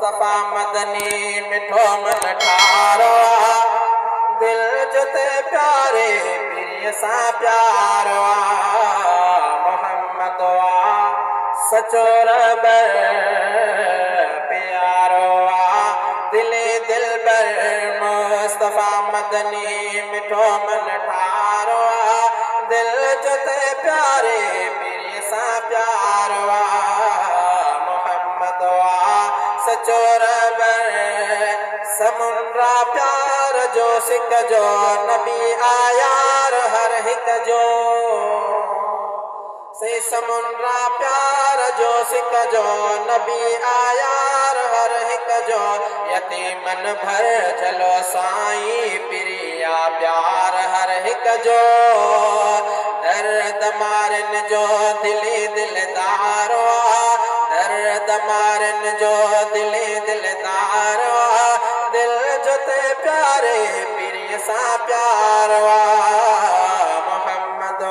मुस्तफ़ा मदनी मिठो मन ठारो दिल जुते प्यारे पीर सां प्यारो मोहम्मद सचो रबर प्यारो दिले दिलबर मुस्तफ़ा मदनी मिठो मन ठारो दिल जुते प्यारे पीर सां प्यारो मोहम्मद सचो रबर समुंडा प्यार जो सिक जो नबी आयार हर हिक जो से समुंडा प्यार जो सिक जो नबी आयार हर हिक जो यतीमन भर चलो साईं प्रिया प्यार हर हिक जो दर्द मारन जो दिली दिलदारो दर्द मारन जो दिली दिलदारो दिल जुते प्यारे पीर सां प्यारो मोहम्मद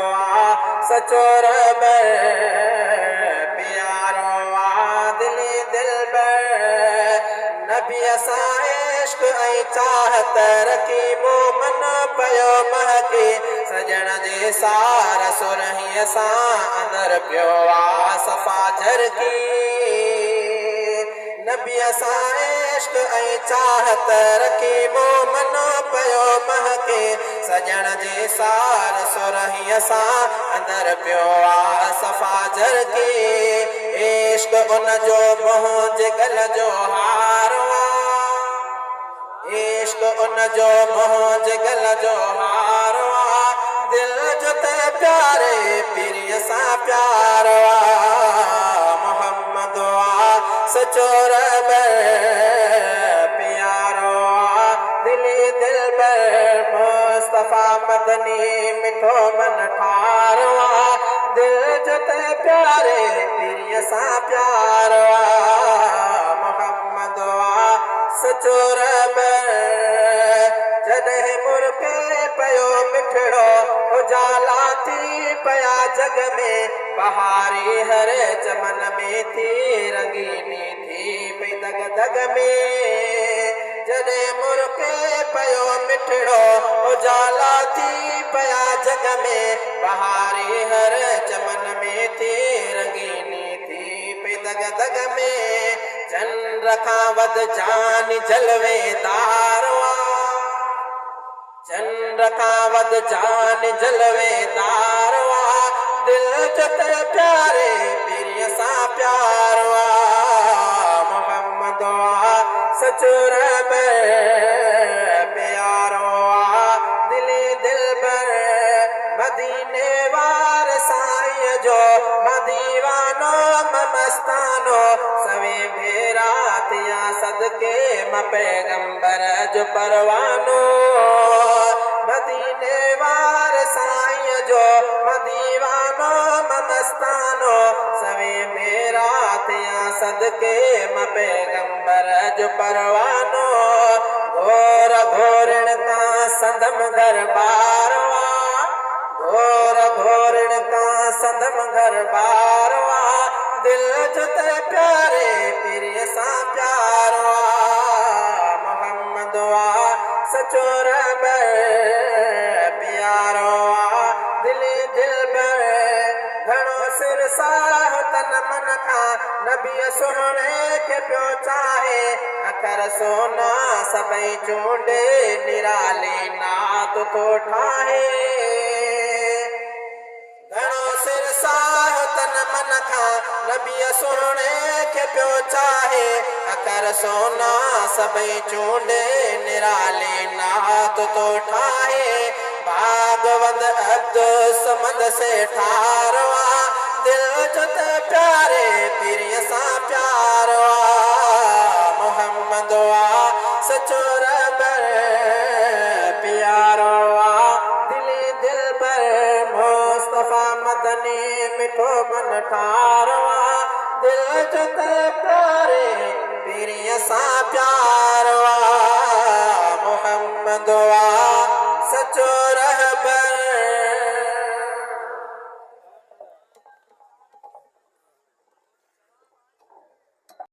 सचो रबर प्यारो दिली दिलबर नबी सां इश्क ऐं चाहत रखी मोमन पयो महके सजण जे सार सुरहीअ सां अंदर पियो सफ़ा झरकी नबी सां इश्क ऐं चाहत रखी मोमन पयो महके सजण जे सार सुरहीअ सां अंदर पियो सफ़ा झरकी इश्क उन जो मोह जिगल जो हारो इश्क उन जो मोह जिगल जो हारो दिल जुते प्यारे पीर सां प्यारो मोहम्मद सचो रबर प्यारो दिली दिलबर मुस्तफ़ा मदनी मिठो मन ठारो दिल जुते प्यारे पीर सां प्यारो मोहम्मद सचो रबर जॾहिं मुर्के पयो मिठड़ो उजाला थी पया जग में बहारी हर चमन में थी रंगीनी थी पई दग दग में जॾहिं मुर्के पयो मिठड़ो उजाला थी पया जग में बहारी हर चमन में थी रंगीनी थी पई दग दग में चंद्र खां वध जान जलवेदारो चंद्र खां वध जान जलवेदारो दिल जुते प्यारे पीर सां प्यारो मोहम्मद सचो रबर प्यारो दिली दिलबर मदीने वार साईं जो मदीवानो मस्तानो सवे भेरा थिया सदके म पैगंबर जो परवानो मदीने वार साईं जो मदीवानो मस्तानो सवे भेरा थिया सदके म पैगंबर जो परवानो घोर घोरण का संदम दरबारो घोर घोरण का संदम दरबारो दिल जुते प्यारे पीर सां प्यारो मोहम्मद सचो रबर प्यारो दिली दिलबर घणो सिर साह तन मन खां नबी सुहिणे खे पियो चाहे अखर सोना सभई चूंडे निराली नात थो ठाहे घणो सिर साह तन मन खां नबी सुहिणे खे पियो चाहे अखर सोना सभई चूंडे निराली नात थो ठाहे भागवंद अब्दु समद से ठारो दिल जुते प्यारे पीर सां प्यारो मोहम्मद सचो रबर प्यारो दिली दिलबर मुस्तफ़ा मदनी मिठो मन ठारो दिल जुते